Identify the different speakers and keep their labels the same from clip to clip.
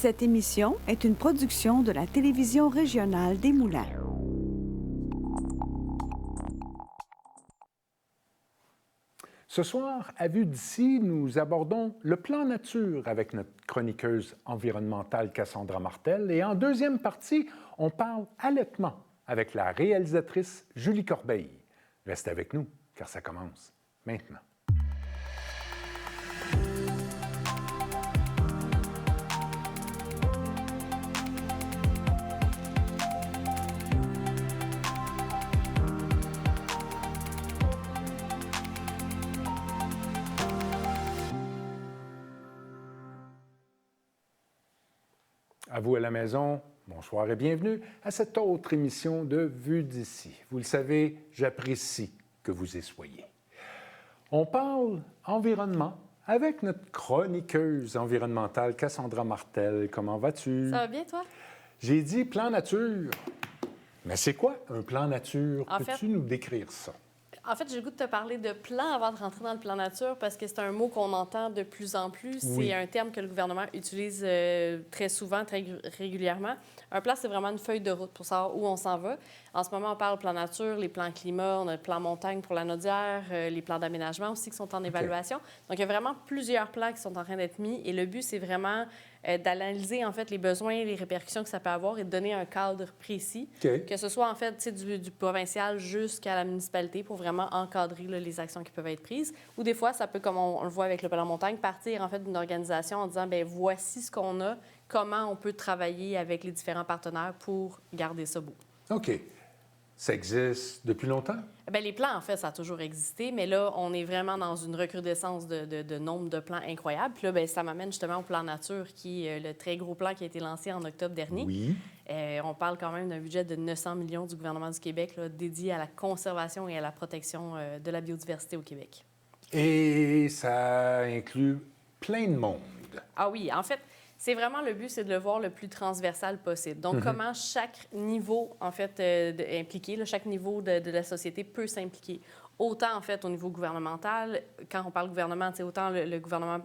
Speaker 1: Cette émission est une production de la télévision régionale des Moulins.
Speaker 2: Ce soir, à Vue d'ici, nous abordons le plan nature avec notre chroniqueuse environnementale Cassandra Martel. Et en deuxième partie, on parle allaitement avec la réalisatrice Julie Corbeil. Restez avec nous, car ça commence maintenant. À vous à la maison, bonsoir et bienvenue à cette autre émission de Vue d'ici. Vous le savez, j'apprécie que vous y soyez. On parle environnement avec notre chroniqueuse environnementale Cassandra Martel. Comment vas-tu?
Speaker 3: Ça va bien, toi?
Speaker 2: J'ai dit plan nature. Mais c'est quoi un plan nature? Peux-tu nous décrire ça?
Speaker 3: En fait, j'ai le goût de te parler de plan avant de rentrer dans le plan nature parce que c'est un mot qu'on entend de plus en plus.
Speaker 2: Oui.
Speaker 3: C'est un terme que le gouvernement utilise très souvent, très régulièrement. Un plan, c'est vraiment une feuille de route pour savoir où on s'en va. En ce moment, on parle plan nature, les plans climat, on a le plan montagne pour la Naudière, les plans d'aménagement aussi qui sont en évaluation. Donc, il y a vraiment plusieurs plans qui sont en train d'être mis et le but, c'est vraiment d'analyser, en fait, les besoins, les répercussions que ça peut avoir et de donner un cadre précis, que ce soit, en fait, du provincial jusqu'à la municipalité pour vraiment encadrer là, les actions qui peuvent être prises. Ou des fois, ça peut, comme on le voit avec le plan montagne, partir, en fait, d'une organisation en disant, bien, voici ce qu'on a, comment on peut travailler avec les différents partenaires pour garder ça beau.
Speaker 2: OK. Ça existe depuis longtemps?
Speaker 3: Bien, les plans, en fait, ça a toujours existé, mais là, on est vraiment dans une recrudescence de nombre de plans incroyables. Puis là, bien, ça m'amène justement au plan nature, qui est le très gros plan qui a été lancé en octobre dernier.
Speaker 2: Oui.
Speaker 3: On parle quand même d'un budget de 900 millions du gouvernement du Québec là, dédié à la conservation et à la protection de la biodiversité au Québec.
Speaker 2: Et ça inclut plein de monde.
Speaker 3: Ah oui, en fait, c'est vraiment le but, c'est de le voir le plus transversal possible. Donc, comment chaque niveau, en fait, impliqué, là, chaque niveau de la société peut s'impliquer. Autant, en fait, au niveau gouvernemental, quand on parle gouvernement, c'est autant le gouvernement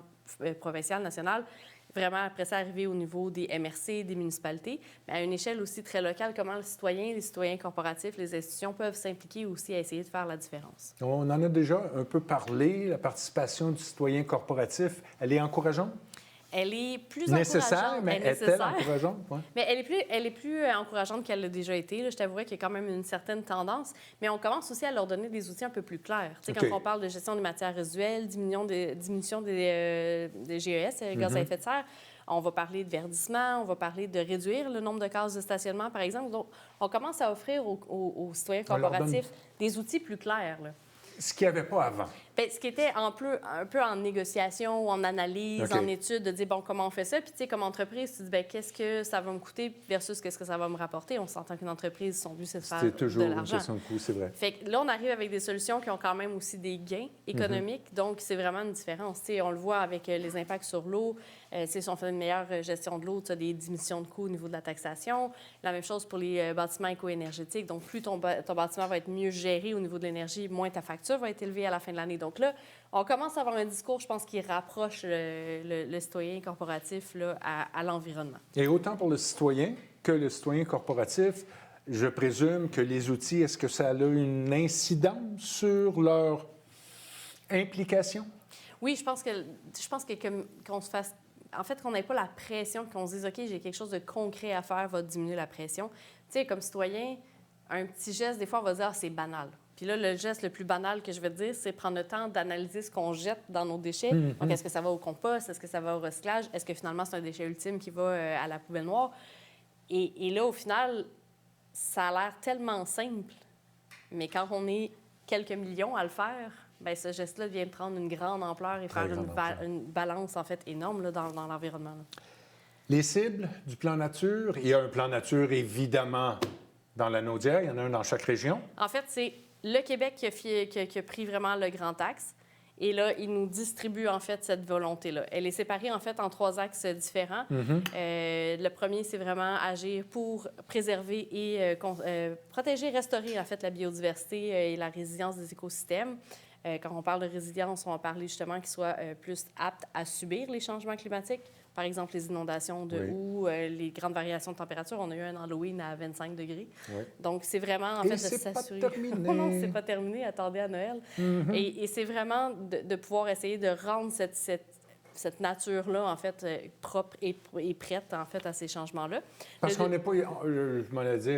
Speaker 3: provincial, national, vraiment, après ça, arriver au niveau des MRC, des municipalités, mais à une échelle aussi très locale, comment les citoyens corporatifs, les institutions peuvent s'impliquer aussi à essayer de faire la différence.
Speaker 2: On en a déjà un peu parlé, la participation du citoyen corporatif, elle est encourageante?
Speaker 3: Elle est plus
Speaker 2: nécessaire,
Speaker 3: encourageante.
Speaker 2: mais est-elle encourageante? Ouais.
Speaker 3: Mais elle est plus encourageante qu'elle l'a déjà été. Là, je t'avouerais qu'il y a quand même une certaine tendance. Mais on commence aussi à leur donner des outils un peu plus clairs. Tu sais, quand on parle de gestion des matières résiduelles, diminution des GES, gaz à effet de serre, on va parler de verdissement, on va parler de réduire le nombre de cases de stationnement, par exemple. Donc, on commence à offrir aux citoyens corporatifs des outils plus clairs, là.
Speaker 2: Ce qu'il n'y avait pas avant.
Speaker 3: Bien, ce qui était un peu en négociation ou en analyse, en étude, de dire, bon, comment on fait ça? Puis, tu sais, comme entreprise, tu dis, bien, qu'est-ce que ça va me coûter versus qu'est-ce que ça va me rapporter? On s'entend qu'une entreprise, son but, c'est de faire de l'argent.
Speaker 2: C'est toujours une question de coût, c'est vrai.
Speaker 3: Fait que là, on arrive avec des solutions qui ont quand même aussi des gains économiques. Donc, c'est vraiment une différence. Tu sais, on le voit avec les impacts sur l'eau. Si on fait une meilleure gestion de l'eau, tu as des diminutions de coûts au niveau de la taxation. La même chose pour les bâtiments éco-énergétiques. Donc, plus ton bâtiment va être mieux géré au niveau de l'énergie, moins ta facture va être élevée à la fin de l'année. Donc là, on commence à avoir un discours, je pense, qui rapproche le citoyen corporatif là, à l'environnement.
Speaker 2: Et autant pour le citoyen que le citoyen corporatif, je présume que les outils, est-ce que ça a une incidence sur leur implication?
Speaker 3: Oui, je pense qu'on se fasse... En fait, qu'on n'ait pas la pression, qu'on se dise, OK, j'ai quelque chose de concret à faire, va diminuer la pression. Tu sais, comme citoyen, un petit geste, des fois, on va dire, c'est banal. Puis là, le geste le plus banal que je vais te dire, c'est prendre le temps d'analyser ce qu'on jette dans nos déchets. Donc, est-ce que ça va au compost? Est-ce que ça va au recyclage? Est-ce que finalement, c'est un déchet ultime qui va à la poubelle noire? Et là, au final, ça a l'air tellement simple. Mais quand on est quelques millions à le faire, bien, ce geste-là vient prendre une grande ampleur et faire une balance, en fait, énorme là, dans l'environnement. Là.
Speaker 2: Les cibles du plan nature, il y a un plan nature, évidemment, dans la Naudière. Il y en a un dans chaque région. En fait,
Speaker 3: c'est le Québec qui a pris vraiment le grand axe. Et là, il nous distribue, en fait, cette volonté-là. Elle est séparée, en fait, en 3 axes différents. Le premier, c'est vraiment agir pour préserver et protéger, restaurer, en fait, la biodiversité et la résilience des écosystèmes. Quand on parle de résilience, on va parler justement qu'ils soient plus aptes à subir les changements climatiques Par exemple, les inondations de août, les grandes variations de température. On a eu un Halloween à 25 degrés. Oui. Donc, c'est vraiment, en fait, de s'assurer...
Speaker 2: Pas terminé.
Speaker 3: Non, c'est pas terminé. Attendez à Noël. Et c'est vraiment de pouvoir essayer de rendre cette nature-là, en fait, propre et prête, en fait, à ces changements-là.
Speaker 2: Parce qu'on n'est pas... Je m'en ai dit,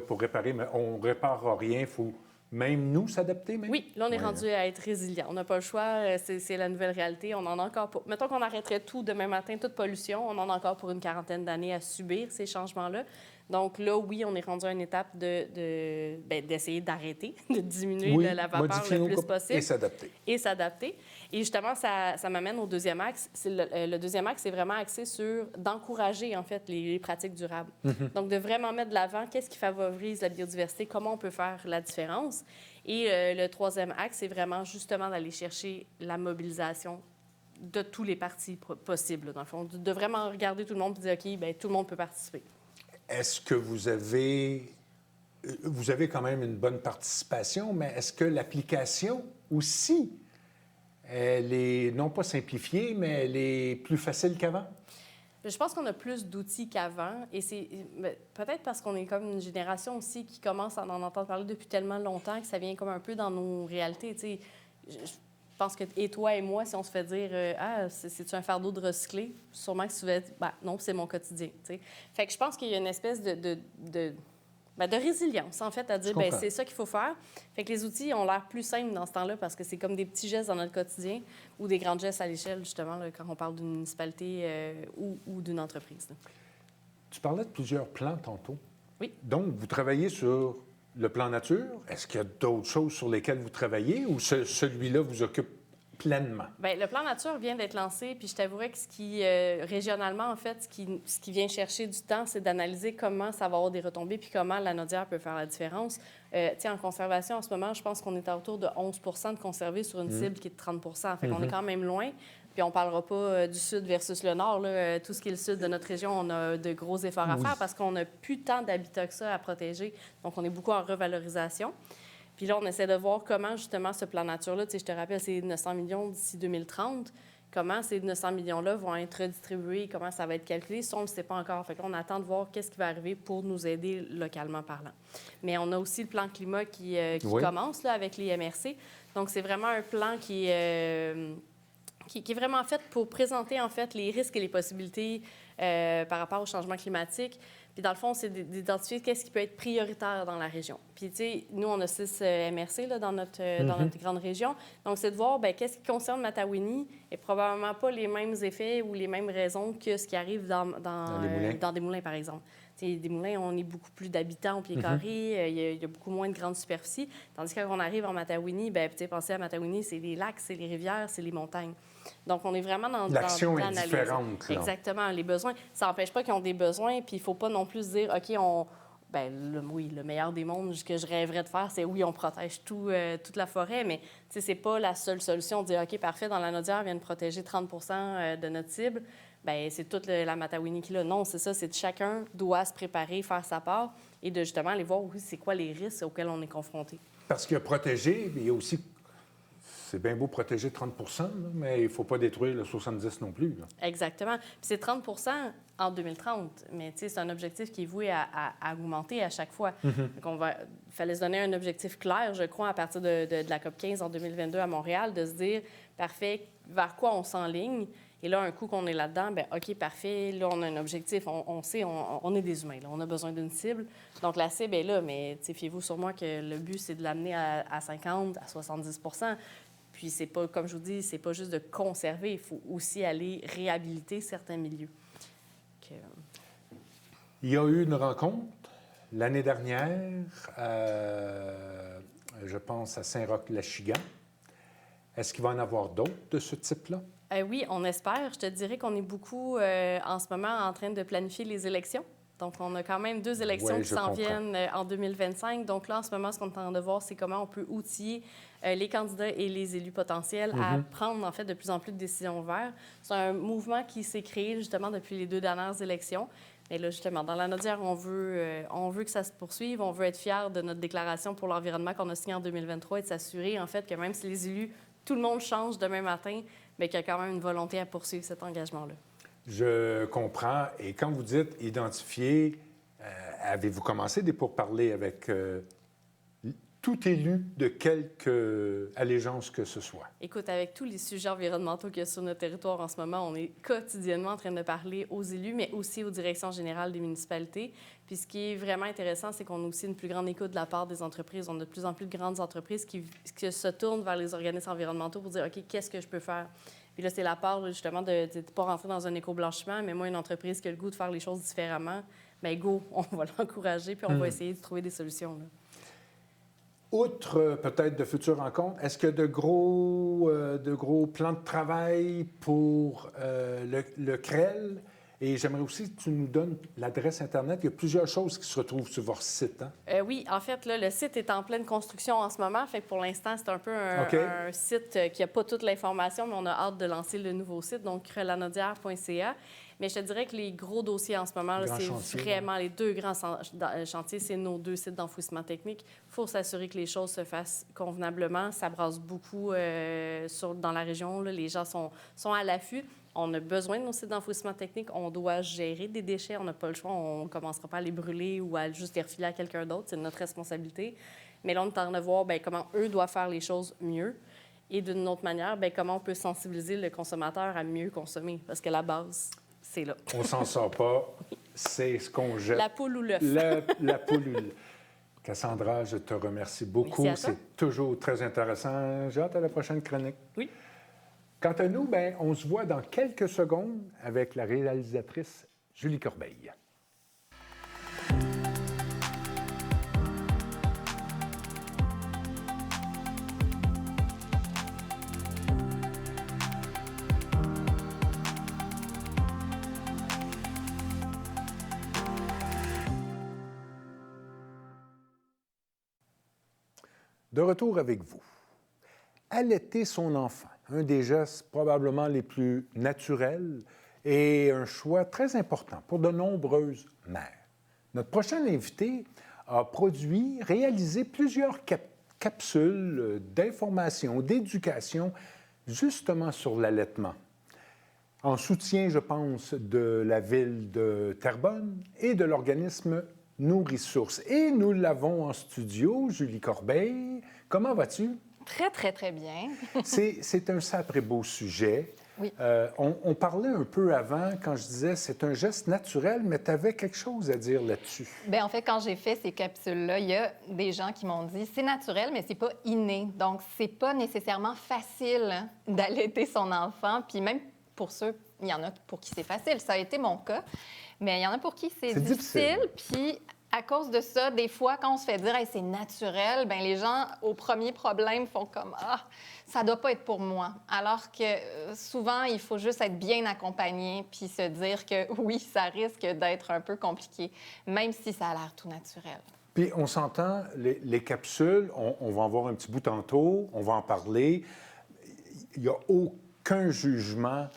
Speaker 2: pour réparer, mais on ne répare rien. Il faut même nous s'adapter, même?
Speaker 3: Oui, là, on est rendu à être résilient. On n'a pas le choix. C'est la nouvelle réalité. On en a encore pour... Mettons qu'on arrêterait tout demain matin, toute pollution. On en a encore pour une quarantaine d'années à subir ces changements-là. Donc là, oui, on est rendu à une étape d'essayer d'arrêter, de diminuer la vapeur le plus possible.
Speaker 2: Et s'adapter.
Speaker 3: Et justement, ça m'amène au deuxième axe. Le deuxième axe, c'est vraiment axé sur d'encourager, en fait, les pratiques durables. Donc, de vraiment mettre de l'avant qu'est-ce qui favorise la biodiversité, comment on peut faire la différence. Et le troisième axe, c'est vraiment justement d'aller chercher la mobilisation de tous les partis possibles, dans le fond. De vraiment regarder tout le monde et dire, OK, bien, tout le monde peut participer.
Speaker 2: Est-ce que vous avez quand même une bonne participation, mais est-ce que l'application aussi, elle est non pas simplifiée, mais elle est plus facile qu'avant?
Speaker 3: Je pense qu'on a plus d'outils qu'avant. Et c'est peut-être parce qu'on est comme une génération aussi qui commence à en entendre parler depuis tellement longtemps que ça vient comme un peu dans nos réalités. Tu sais, je pense que et toi et moi, si on se fait dire c'est-tu un fardeau de recycler? Sûrement que tu vas dire non, c'est mon quotidien. Tu sais. Fait que je pense qu'il y a une espèce de résilience, en fait, à dire c'est ça qu'il faut faire. Fait que les outils ont l'air plus simples dans ce temps-là parce que c'est comme des petits gestes dans notre quotidien ou des grands gestes à l'échelle, justement, là, quand on parle d'une municipalité ou d'une entreprise. Là.
Speaker 2: Tu parlais de plusieurs plans tantôt.
Speaker 3: Oui.
Speaker 2: Donc, vous travaillez sur le plan nature. Est-ce qu'il y a d'autres choses sur lesquelles vous travaillez ou celui-là vous occupe pleinement? Bien,
Speaker 3: le plan nature vient d'être lancé, puis je t'avouerais que ce qui, régionalement, en fait, ce qui vient chercher du temps, c'est d'analyser comment ça va avoir des retombées, puis comment la Naudière peut faire la différence. En conservation, en ce moment, je pense qu'on est autour de 11 de conservés sur une cible qui est de 30 Fait qu'on est quand même loin. Puis on ne parlera pas du sud versus le nord. Là. Tout ce qui est le sud de notre région, on a de gros efforts à faire parce qu'on n'a plus tant d'habitats que ça à protéger. Donc, on est beaucoup en revalorisation. Puis là, on essaie de voir comment, justement, ce plan nature-là, tu sais, je te rappelle, c'est 900 millions d'ici 2030. Comment ces 900 millions-là vont être redistribués, comment ça va être calculé, ça, on ne le sait pas encore. Fait qu'on attend de voir qu'est-ce qui va arriver pour nous aider localement parlant. Mais on a aussi le plan climat qui commence là, avec les MRC. Donc, c'est vraiment un plan qui est vraiment fait pour présenter, en fait, les risques et les possibilités par rapport au changement climatique. Puis, dans le fond, c'est d'identifier qu'est-ce qui peut être prioritaire dans la région. Puis, tu sais, nous, on a 6 MRC là, dans notre grande région. Donc, c'est de voir, bien, qu'est-ce qui concerne Matawini et probablement pas les mêmes effets ou les mêmes raisons que ce qui arrive dans des moulins, par exemple. T'sais, des moulins, on est beaucoup plus d'habitants au pied carré, il y a beaucoup moins de grandes superficies. Tandis que quand on arrive en Matawini, bien, pensez à Matawini, c'est les lacs, c'est les rivières, c'est les montagnes. Donc, on est vraiment dans
Speaker 2: l'action est différente. Là.
Speaker 3: Exactement, les besoins. Ça n'empêche pas qu'ils ont des besoins, puis il ne faut pas non plus se dire, OK, le meilleur des mondes, ce que je rêverais de faire, c'est on protège toute la forêt, mais c'est pas la seule solution de dire, OK, parfait, dans la Naudière, on vient de protéger 30 de notre cible. Bien, c'est toute la Matawini qui là. Non, c'est ça, c'est que chacun doit se préparer, faire sa part et de justement aller voir c'est quoi les risques auxquels on est confronté.
Speaker 2: Parce que protéger, il y a aussi... C'est bien beau protéger 30 là, mais il ne faut pas détruire le 70 non plus. Là.
Speaker 3: Exactement. Puis c'est 30 en 2030, mais c'est un objectif qui est voué à augmenter à chaque fois. Donc, il fallait se donner un objectif clair, je crois, à partir de la COP 15 en 2022 à Montréal, de se dire, parfait, vers quoi on s'enligne. Et là, un coup qu'on est là-dedans, bien, OK, parfait, là, on a un objectif, on sait, on est des humains, là, on a besoin d'une cible. Donc, la cible est là, mais fiez-vous sur moi que le but, c'est de l'amener à 50, à 70 Puis, c'est pas, comme je vous dis, c'est pas juste de conserver, il faut aussi aller réhabiliter certains milieux.
Speaker 2: Il y a eu une rencontre l'année dernière, je pense, à Saint-Roch-Lachigan. Est-ce qu'il va en avoir d'autres de ce type-là?
Speaker 3: Oui, on espère. Je te dirais qu'on est beaucoup en ce moment en train de planifier les élections. Donc, on a quand même 2 élections qui s'en viennent en 2025. Donc là, en ce moment, ce qu'on est en train de voir, c'est comment on peut outiller les candidats et les élus potentiels à prendre, en fait, de plus en plus de décisions vertes. C'est un mouvement qui s'est créé, justement, depuis les 2 dernières élections. Et là, justement, dans la Naudière, on veut que ça se poursuive. On veut être fiers de notre déclaration pour l'environnement qu'on a signée en 2023 et de s'assurer, en fait, que même si les élus, tout le monde change demain matin, bien qu'il y a quand même une volonté à poursuivre cet engagement-là.
Speaker 2: Je comprends. Et quand vous dites identifier, avez-vous commencé des pourparlers avec tout élu de quelque allégeance que ce soit?
Speaker 3: Écoute, avec tous les sujets environnementaux qu'il y a sur notre territoire en ce moment, on est quotidiennement en train de parler aux élus, mais aussi aux directions générales des municipalités. Puis ce qui est vraiment intéressant, c'est qu'on a aussi une plus grande écoute de la part des entreprises. On a de plus en plus de grandes entreprises qui se tournent vers les organismes environnementaux pour dire, OK, qu'est-ce que je peux faire? Puis là, c'est la part, justement, de ne pas rentrer dans un éco-blanchiment, mais moi, une entreprise qui a le goût de faire les choses différemment, bien, go, on va l'encourager, puis on va essayer de trouver des solutions, là.
Speaker 2: Outre peut-être de futures rencontres, est-ce qu'il y a de gros plans de travail pour le CREL? Et j'aimerais aussi que tu nous donnes l'adresse Internet. Il y a plusieurs choses qui se retrouvent sur votre site. Hein?
Speaker 3: Oui, en fait, là, le site est en pleine construction en ce moment. Fait que pour l'instant, c'est un peu un site qui n'a pas toute l'information, mais on a hâte de lancer le nouveau site, donc crelanaudière.ca. Mais je te dirais que les gros dossiers en ce moment, c'est vraiment les deux grands chantiers, c'est nos 2 sites d'enfouissement technique. Il faut s'assurer que les choses se fassent convenablement. Ça brasse beaucoup dans la région. Là. Les gens sont à l'affût. On a besoin de nos sites d'enfouissement technique. On doit gérer des déchets. On n'a pas le choix. On ne commencera pas à les brûler ou à juste les refiler à quelqu'un d'autre. C'est notre responsabilité. Mais là, on est en train de voir comment eux doivent faire les choses mieux. Et d'une autre manière, comment on peut sensibiliser le consommateur à mieux consommer. Parce que la base, c'est là.
Speaker 2: On s'en sort pas. C'est ce qu'on jette.
Speaker 3: La poule ou l'œuf.
Speaker 2: La poule ou l'œuf. Cassandra, je te remercie beaucoup. C'est toujours très intéressant. J'ai hâte à la prochaine chronique.
Speaker 3: Oui.
Speaker 2: Quant à nous, on se voit dans quelques secondes avec la réalisatrice Julie Corbeil. De retour avec vous. Allaiter son enfant, un des gestes probablement les plus naturels et un choix très important pour de nombreuses mères. Notre prochain invité a réalisé plusieurs capsules d'information, d'éducation, justement sur l'allaitement. En soutien, je pense, de la ville de Terrebonne et de l'organisme Nourrissource. Et nous l'avons en studio, Julie Corbeil. Comment vas-tu?
Speaker 4: Très, très, très bien.
Speaker 2: C'est un sacré beau sujet.
Speaker 4: Oui.
Speaker 2: On parlait un peu avant, quand je disais c'est un geste naturel, mais tu avais quelque chose à dire là-dessus.
Speaker 4: Bien, en fait, quand j'ai fait ces capsules-là, il y a des gens qui m'ont dit c'est naturel, mais c'est pas inné. Donc, c'est pas nécessairement facile d'allaiter son enfant. Puis même pour ceux, il y en a pour qui c'est facile. Ça a été mon cas. Mais il y en a pour qui c'est difficile. Puis à cause de ça, des fois, quand on se fait dire hey, c'est naturel, bien, les gens, au premier problème, font comme ah, ça doit pas être pour moi. Alors que souvent, il faut juste être bien accompagné puis se dire que oui, ça risque d'être un peu compliqué, même si ça a l'air tout naturel.
Speaker 2: Puis on s'entend, les capsules, on va en voir un petit bout tantôt, on va en parler. Il n'y a aucun jugement.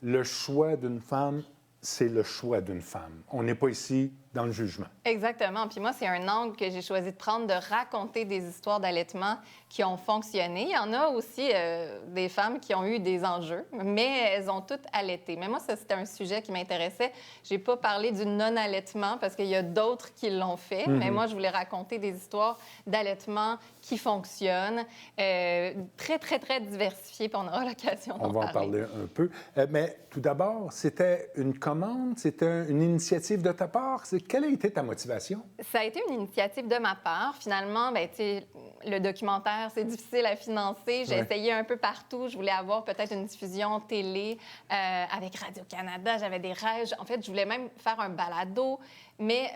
Speaker 2: Le choix d'une femme, c'est le choix d'une femme. On n'est pas ici dans le jugement.
Speaker 4: Exactement. Puis moi, c'est un angle que j'ai choisi de prendre, de raconter des histoires d'allaitement qui ont fonctionné. Il y en a aussi des femmes qui ont eu des enjeux, mais elles ont toutes allaité. Mais moi, ça, c'était un sujet qui m'intéressait. J'ai pas parlé du non-allaitement parce qu'il y a d'autres qui l'ont fait, mais moi, je voulais raconter des histoires d'allaitement qui fonctionnent, très, très, très diversifiées, puis on aura l'occasion d'en parler.
Speaker 2: On va en parler un peu. Mais tout d'abord, c'était une commande, c'était une initiative de ta part? Quelle a été ta motivation?
Speaker 4: Ça a été une initiative de ma part. Finalement, bien, le documentaire, c'est difficile à financer. J'ai essayé un peu partout. Je voulais avoir peut-être une diffusion télé avec Radio-Canada. J'avais des rêves. En fait, je voulais même faire un balado. Mais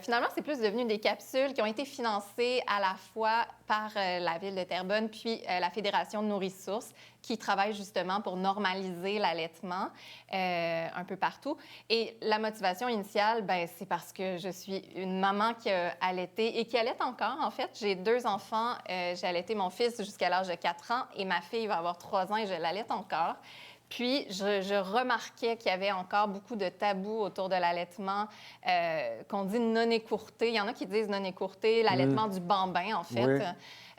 Speaker 4: finalement, c'est plus devenu des capsules qui ont été financées à la fois par la Ville de Terrebonne puis la Fédération de Nourrissource qui travaille justement pour normaliser l'allaitement un peu partout. Et la motivation initiale, bien, c'est parce que je suis une maman qui a allaité et qui allaite encore, en fait. J'ai 2 enfants. J'ai allaité mon fils jusqu'à l'âge de 4 ans et ma fille va avoir 3 ans et je l'allaite encore. Puis, je remarquais qu'il y avait encore beaucoup de tabous autour de l'allaitement, qu'on dit non écourté. Il y en a qui disent non écourté, l'allaitement du bambin, en fait. Oui.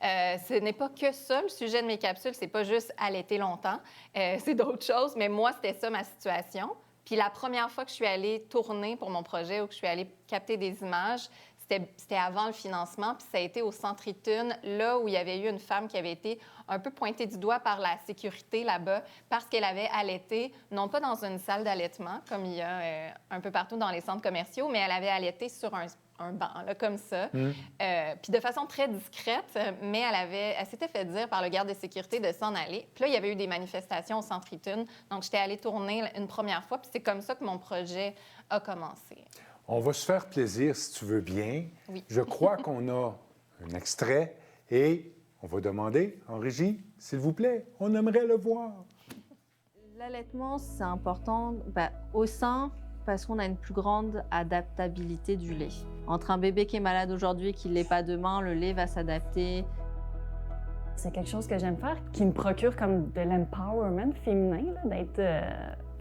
Speaker 4: Ce n'est pas que ça, le sujet de mes capsules. C'est pas juste allaiter longtemps. C'est d'autres choses. Mais moi, c'était ça ma situation. Puis la première fois que je suis allée tourner pour mon projet ou que je suis allée capter des images, c'était avant le financement, puis ça a été au Centre Ithune, là où il y avait eu une femme qui avait été un peu pointée du doigt par la sécurité là-bas parce qu'elle avait allaité, non pas dans une salle d'allaitement, comme il y a un peu partout dans les centres commerciaux, mais elle avait allaité sur un banc, là, comme ça. Puis de façon très discrète, mais elle s'était fait dire par le garde de sécurité de s'en aller. Puis là, il y avait eu des manifestations au Centre Ithune, donc j'étais allée tourner une première fois, puis c'est comme ça que mon projet a commencé.
Speaker 2: On va se faire plaisir, si tu veux bien.
Speaker 4: Oui.
Speaker 2: Je crois qu'on a un extrait et on va demander en régie, s'il vous plaît, on aimerait le voir.
Speaker 5: L'allaitement, c'est important au sein parce qu'on a une plus grande adaptabilité du lait. Entre un bébé qui est malade aujourd'hui et qui ne l'est pas demain, le lait va s'adapter.
Speaker 6: C'est quelque chose que j'aime faire, qui me procure comme de l'empowerment féminin, là, d'être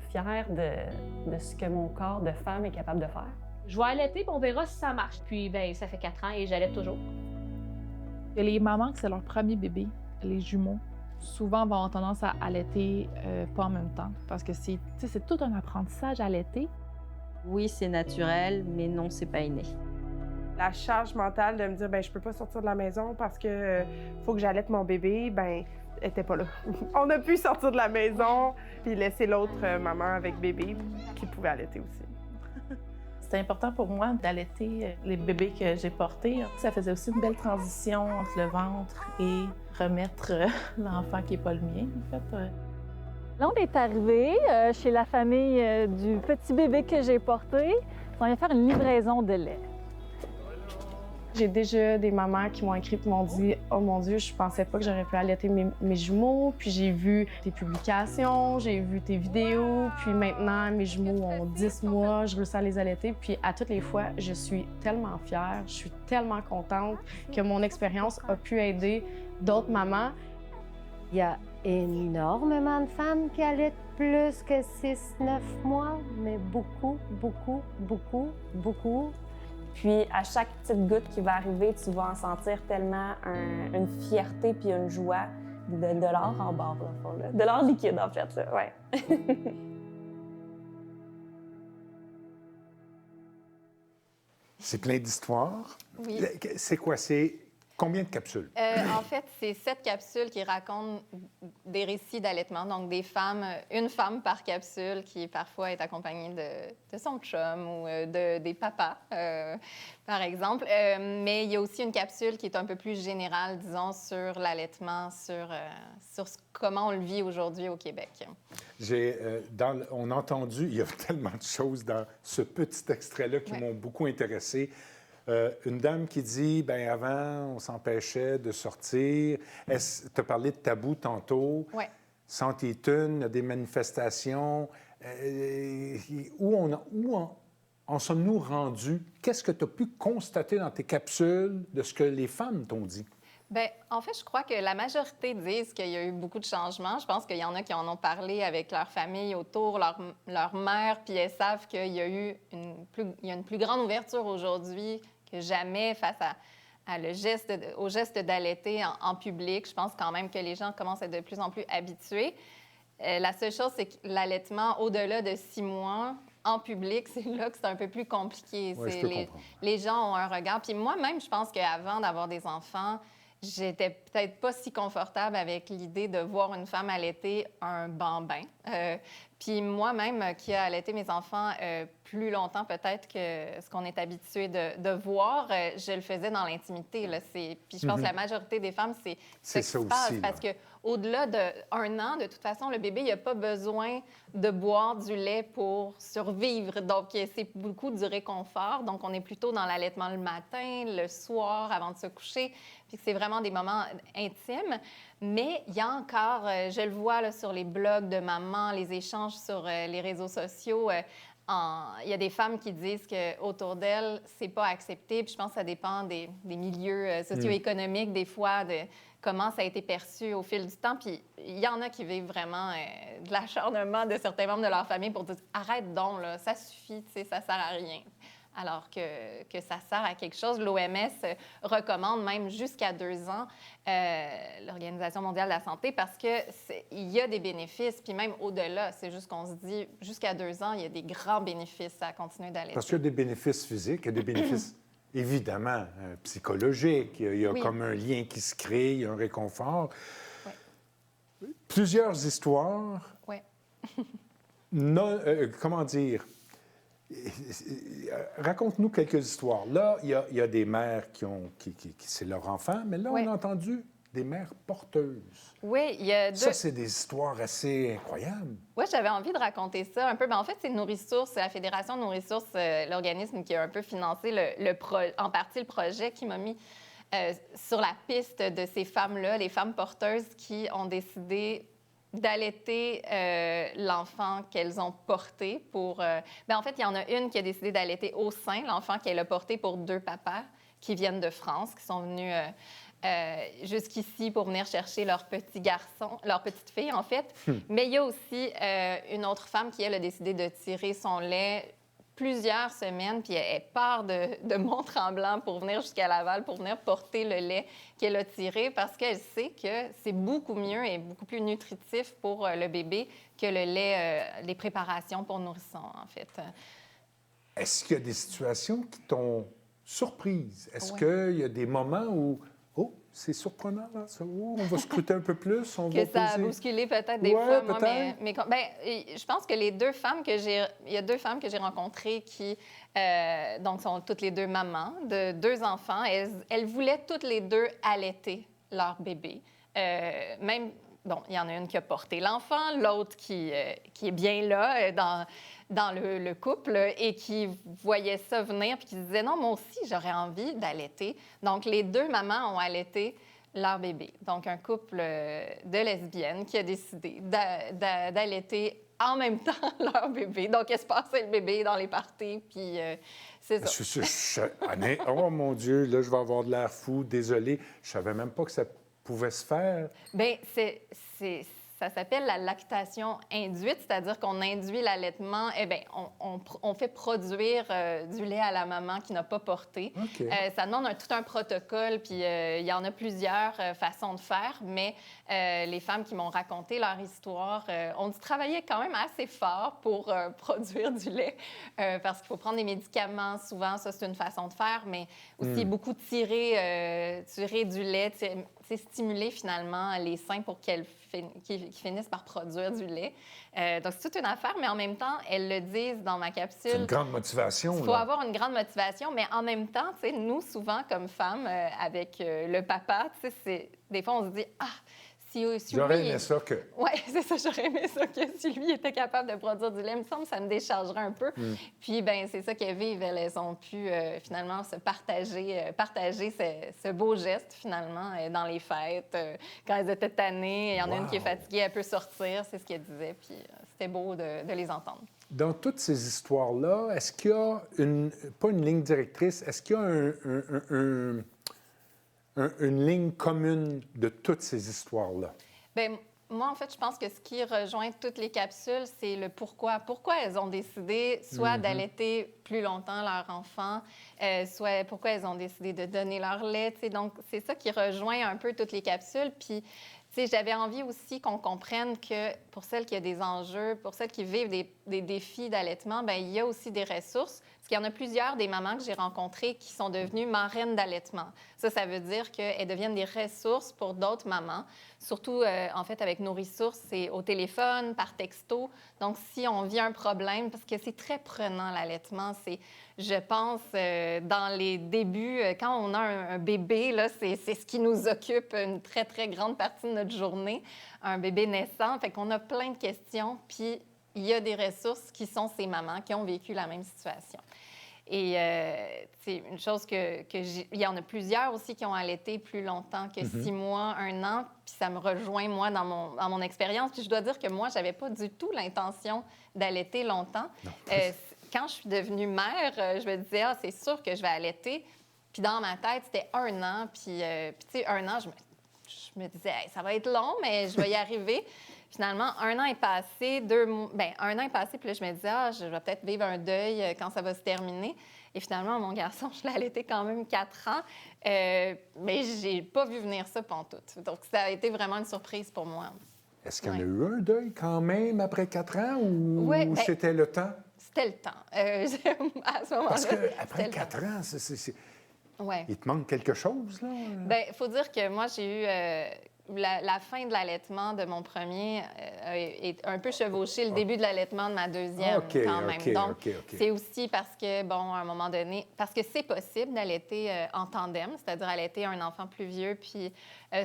Speaker 6: fière de ce que mon corps de femme est capable de faire.
Speaker 7: Je vais allaiter, puis on verra si ça marche. Puis, ben, ça fait 4 ans et j'allaite toujours.
Speaker 8: Et les mamans que c'est leur premier bébé, les jumeaux, souvent vont avoir tendance à allaiter pas en même temps. Parce que c'est tout un apprentissage à allaiter.
Speaker 5: Oui, c'est naturel, mais non, c'est pas inné.
Speaker 9: La charge mentale de me dire, ben je peux pas sortir de la maison parce que faut que j'allaite mon bébé, ben elle était pas là. On a pu sortir de la maison puis laisser l'autre maman avec bébé qui pouvait allaiter aussi.
Speaker 10: C'est important pour moi d'allaiter les bébés que j'ai portés. Ça faisait aussi une belle transition entre le ventre et remettre l'enfant qui n'est pas le mien, en fait.
Speaker 11: Là, on est arrivé chez la famille du petit bébé que j'ai porté. On vient faire une livraison de lait.
Speaker 9: J'ai déjà des mamans qui m'ont écrit et m'ont dit « Oh mon Dieu, je pensais pas que j'aurais pu allaiter mes jumeaux. » Puis j'ai vu tes publications, j'ai vu tes vidéos. Puis maintenant, mes jumeaux ont 10 mois, je réussis à les allaiter. Puis à toutes les fois, je suis tellement fière, je suis tellement contente que mon expérience a pu aider d'autres mamans.
Speaker 12: Il y a énormément de femmes qui allaitent plus que 6-9 mois, mais beaucoup, beaucoup, beaucoup, beaucoup.
Speaker 6: Puis à chaque petite goutte qui va arriver, tu vas en sentir tellement une fierté puis une joie de l'or en barre, dans le fond, là. De l'or liquide, en fait, là, ouais.
Speaker 2: C'est plein d'histoires.
Speaker 4: Oui.
Speaker 2: C'est quoi? C'est combien de capsules?
Speaker 4: En fait, c'est 7 capsules qui racontent des récits d'allaitement. Donc, une femme par capsule qui parfois est accompagnée de son chum ou des papas, par exemple. Mais il y a aussi une capsule qui est un peu plus générale, disons, sur l'allaitement, sur comment on le vit aujourd'hui au Québec.
Speaker 2: On a entendu, il y a tellement de choses dans ce petit extrait-là qui m'ont beaucoup intéressé. Une dame qui dit, bien, avant, on s'empêchait de sortir. Tu as parlé de tabou tantôt.
Speaker 4: Oui.
Speaker 2: Centre Ithune, il y a des manifestations. Où en sommes-nous rendus? Qu'est-ce que tu as pu constater dans tes capsules de ce que les femmes t'ont dit?
Speaker 4: Bien, en fait, je crois que la majorité disent qu'il y a eu beaucoup de changements. Je pense qu'il y en a qui en ont parlé avec leur famille autour, leur mère, puis elles savent qu'il y a eu une plus grande ouverture aujourd'hui que jamais face au geste d'allaiter en public. Je pense quand même que les gens commencent à être de plus en plus habitués. La seule chose, c'est que l'allaitement, au-delà de 6 mois, en public, c'est là que c'est un peu plus compliqué.
Speaker 2: Ouais,
Speaker 4: les gens ont un regard. Puis moi-même, je pense qu'avant d'avoir des enfants, j'étais peut-être pas si confortable avec l'idée de voir une femme allaiter un bambin. Puis moi-même, qui a allaité mes enfants plus longtemps peut-être que ce qu'on est habitué de voir, je le faisais dans l'intimité. Puis je pense que la majorité des femmes, c'est ce qui se passe. Parce qu'au-delà d'1 an, de toute façon, le bébé, il n'a pas besoin de boire du lait pour survivre. Donc, c'est beaucoup du réconfort. Donc, on est plutôt dans l'allaitement le matin, le soir, avant de se coucher. Puis c'est vraiment des moments intimes. Mais il y a encore, je le vois là, sur les blogs de mamans, les échanges sur les réseaux sociaux, il y a des femmes qui disent qu'autour d'elles, c'est pas accepté. Puis je pense que ça dépend des milieux socio-économiques, des fois, de comment ça a été perçu au fil du temps. Puis il y en a qui vivent vraiment de l'acharnement de certains membres de leur famille pour dire « Arrête donc, là, ça suffit, ça sert à rien ». alors que ça sert à quelque chose. L'OMS recommande même jusqu'à 2 ans, l'Organisation mondiale de la santé, parce qu'il y a des bénéfices, puis même au-delà. C'est juste qu'on se dit, jusqu'à 2 ans, il y a des grands bénéfices à continuer d'allaiter.
Speaker 2: Parce qu'il y a des bénéfices physiques, il y a des bénéfices évidemment psychologiques. Il y a comme un lien qui se crée, il y a un réconfort. Oui. Plusieurs histoires.
Speaker 4: Oui.
Speaker 2: Comment dire? Raconte-nous quelques histoires. Là, il y a des mères qui c'est leur enfant, mais là, on a entendu des mères porteuses.
Speaker 4: Oui, il y a
Speaker 2: Ça, c'est des histoires assez incroyables.
Speaker 4: Oui, j'avais envie de raconter ça un peu. En fait, c'est Nourrissources, la Fédération Nourrissources, l'organisme qui a un peu financé en partie le projet, qui m'a mis sur la piste de ces femmes-là, les femmes porteuses qui ont décidé d'allaiter l'enfant qu'elles ont porté pour... en fait, il y en a une qui a décidé d'allaiter au sein l'enfant qu'elle a porté pour 2 papas qui viennent de France, qui sont venus jusqu'ici pour venir chercher leur petit garçon, leur petite fille, en fait. Mais il y a aussi une autre femme qui, elle, a décidé de tirer son lait plusieurs semaines, puis elle part de Mont-Tremblant pour venir jusqu'à Laval, pour venir porter le lait qu'elle a tiré, parce qu'elle sait que c'est beaucoup mieux et beaucoup plus nutritif pour le bébé que le lait, les préparations pour nourrissons, en fait.
Speaker 2: Est-ce qu'il y a des situations qui t'ont surprise? Est-ce qu'il y a des moments où, oh, c'est surprenant, là, ça, oh, on va scruter un peu plus, on va
Speaker 4: que ça a bousculé peut-être des fois, moi, mais je pense que il y a 2 femmes que j'ai rencontrées qui, donc, sont toutes les 2 mamans de 2 enfants. Elles voulaient toutes les 2 allaiter leur bébé. Même, bon, il y en a une qui a porté l'enfant, l'autre qui est bien là, dans le couple et qui voyait ça venir puis qui se disait « Non, moi aussi, j'aurais envie d'allaiter. » Donc, les 2 mamans ont allaité leur bébé. Donc, un couple de lesbiennes qui a décidé d'allaiter en même temps leur bébé. Donc, elles se passaient le bébé dans les parties, puis c'est ça.
Speaker 2: Oh, mon Dieu, là, je vais avoir de l'air fou. Désolée, je savais même pas que ça pouvait se faire.
Speaker 4: Bien, ça s'appelle la lactation induite, c'est-à-dire qu'on induit l'allaitement. Eh bien, on fait produire du lait à la maman qui n'a pas porté.
Speaker 2: Okay.
Speaker 4: Ça demande tout un protocole, puis il y en a plusieurs façons de faire, mais les femmes qui m'ont raconté leur histoire ont dû travailler quand même assez fort pour produire du lait, parce qu'il faut prendre des médicaments, souvent, ça c'est une façon de faire, mais aussi beaucoup tirer du lait, stimuler finalement les seins pour qu'ils finissent par produire du lait. Donc, c'est toute une affaire, mais en même temps, elles le disent dans ma capsule.
Speaker 2: C'est une grande motivation.
Speaker 4: Il faut avoir une grande motivation, mais en même temps, nous, souvent, comme femmes, avec le papa, des fois, on se dit « Ah, si
Speaker 2: j'aurais aimé ça que... »
Speaker 4: Oui, c'est ça, j'aurais aimé ça que si lui était capable de produire du lait, il me semble que ça me déchargerait un peu. Puis, bien, c'est ça qu'elles vivent. Elles ont pu, finalement, se partager ce beau geste, finalement, dans les fêtes. Quand elles étaient tannées, il y en a une qui est fatiguée, elle peut sortir, c'est ce qu'elle disait. Puis, c'était beau de les entendre.
Speaker 2: Dans toutes ces histoires-là, est-ce qu'il y a pas une ligne directrice, est-ce qu'il y a une ligne commune de toutes ces histoires-là?
Speaker 4: Bien, moi, en fait, je pense que ce qui rejoint toutes les capsules, c'est le pourquoi. Pourquoi elles ont décidé soit d'allaiter plus longtemps leur enfant, soit pourquoi elles ont décidé de donner leur lait. Donc, c'est ça qui rejoint un peu toutes les capsules. Puis, j'avais envie aussi qu'on comprenne que pour celles qui ont des enjeux, pour celles qui vivent des défis d'allaitement, bien, il y a aussi des ressources. Parce qu'il y en a plusieurs des mamans que j'ai rencontrées qui sont devenues marraines d'allaitement. Ça veut dire qu'elles deviennent des ressources pour d'autres mamans. Surtout, en fait, avec Nourrissources, c'est au téléphone, par texto. Donc, si on vit un problème, parce que c'est très prenant, l'allaitement, je pense, dans les débuts, quand on a un bébé, là, c'est ce qui nous occupe une très, très grande partie de notre journée, un bébé naissant. Fait qu'on a plein de questions, puis il y a des ressources qui sont ces mamans qui ont vécu la même situation. Et c'est une chose il y en a plusieurs aussi qui ont allaité plus longtemps que 6 mois, 1 an, puis ça me rejoint, moi, dans mon expérience. Puis je dois dire que moi, j'avais pas du tout l'intention d'allaiter longtemps. Quand je suis devenue mère, je me disais, c'est sûr que je vais allaiter. Puis dans ma tête, c'était 1 an. Puis tu sais, 1 an, je me disais, ça va être long, mais je vais y arriver. Finalement, un an est passé, un an est passé, puis là, je me disais, je vais peut-être vivre un deuil quand ça va se terminer. Et finalement, mon garçon, je l'ai allaité quand même 4 ans, mais j'ai pas vu venir ça pantoute. Donc, ça a été vraiment une surprise pour moi.
Speaker 2: Est-ce qu'il y en a eu un deuil quand même après 4 ans ou c'était le temps?
Speaker 4: C'était le temps. À ce moment-là.
Speaker 2: Parce qu'après 4 ans, il te manque quelque chose, là?
Speaker 4: Bien, il faut dire que moi, j'ai eu... La fin de l'allaitement de mon premier est un peu chevauchée le début de l'allaitement de ma deuxième, quand même. Donc, c'est aussi parce que, bon, à un moment donné, parce que c'est possible d'allaiter en tandem, c'est-à-dire allaiter un enfant plus vieux puis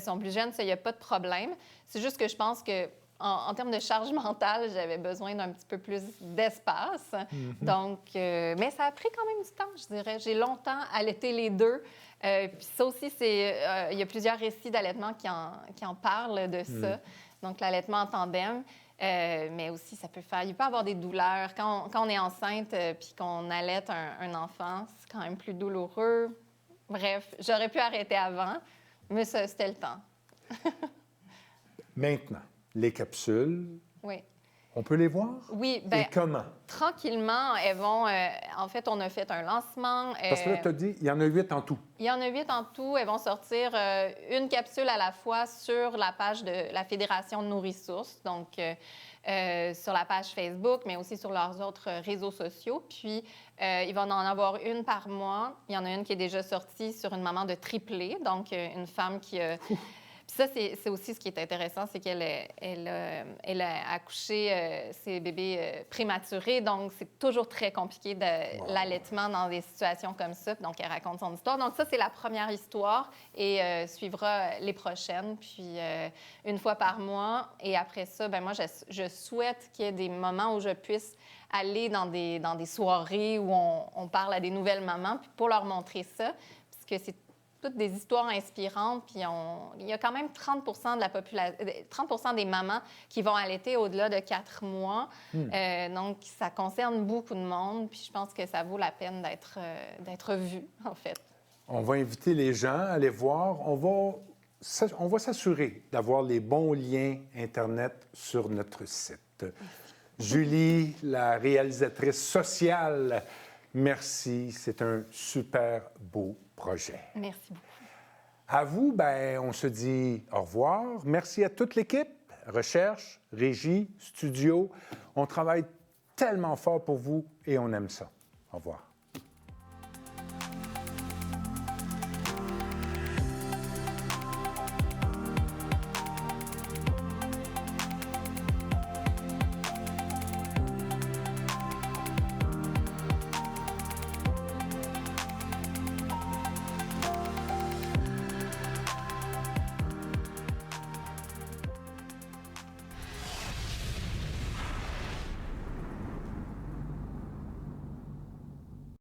Speaker 4: son plus jeune, ça, il n'y a pas de problème. C'est juste que je pense que en termes de charge mentale, j'avais besoin d'un petit peu plus d'espace. Donc, mais ça a pris quand même du temps, je dirais. J'ai longtemps allaité les deux. Puis ça aussi, il y a plusieurs récits d'allaitement qui en parlent de ça. Donc, l'allaitement en tandem. Mais aussi, il peut avoir des douleurs. Quand on est enceinte puis qu'on allaite un enfant, c'est quand même plus douloureux. Bref, j'aurais pu arrêter avant, mais ça, c'était le temps.
Speaker 2: Maintenant, les capsules,
Speaker 4: oui.
Speaker 2: On peut les voir?
Speaker 4: Oui.
Speaker 2: Et comment?
Speaker 4: Tranquillement, elles vont... en fait, on a fait un lancement.
Speaker 2: Parce que là, tu as dit, il y en a 8 en tout.
Speaker 4: Il y en a 8 en tout. Elles vont sortir une capsule à la fois sur la page de la Fédération de Nourrissources, donc sur la page Facebook, mais aussi sur leurs autres réseaux sociaux. Puis, il va en avoir une par mois. Il y en a une qui est déjà sortie sur une maman de triplé, donc une femme qui... Puis ça, c'est aussi ce qui est intéressant, c'est qu'elle a accouché ses bébés prématurés, donc c'est toujours très compliqué l'allaitement dans des situations comme ça. Donc, elle raconte son histoire. Donc ça, c'est la première histoire et suivra les prochaines, puis une fois par mois. Et après ça, moi, je souhaite qu'il y ait des moments où je puisse aller dans des soirées où on parle à des nouvelles mamans, puis pour leur montrer ça, parce que c'est toutes des histoires inspirantes, puis il y a quand même 30 de la population, 30 des mamans qui vont allaiter au-delà de 4 mois. Donc, ça concerne beaucoup de monde, puis je pense que ça vaut la peine d'être vu, en fait.
Speaker 2: On va inviter les gens à aller voir. On va s'assurer d'avoir les bons liens Internet sur notre site. Julie, la réalisatrice sociale, merci. C'est un super beau projet.
Speaker 4: Merci beaucoup.
Speaker 2: À vous, on se dit au revoir. Merci à toute l'équipe, recherche, régie, studio. On travaille tellement fort pour vous et on aime ça. Au revoir.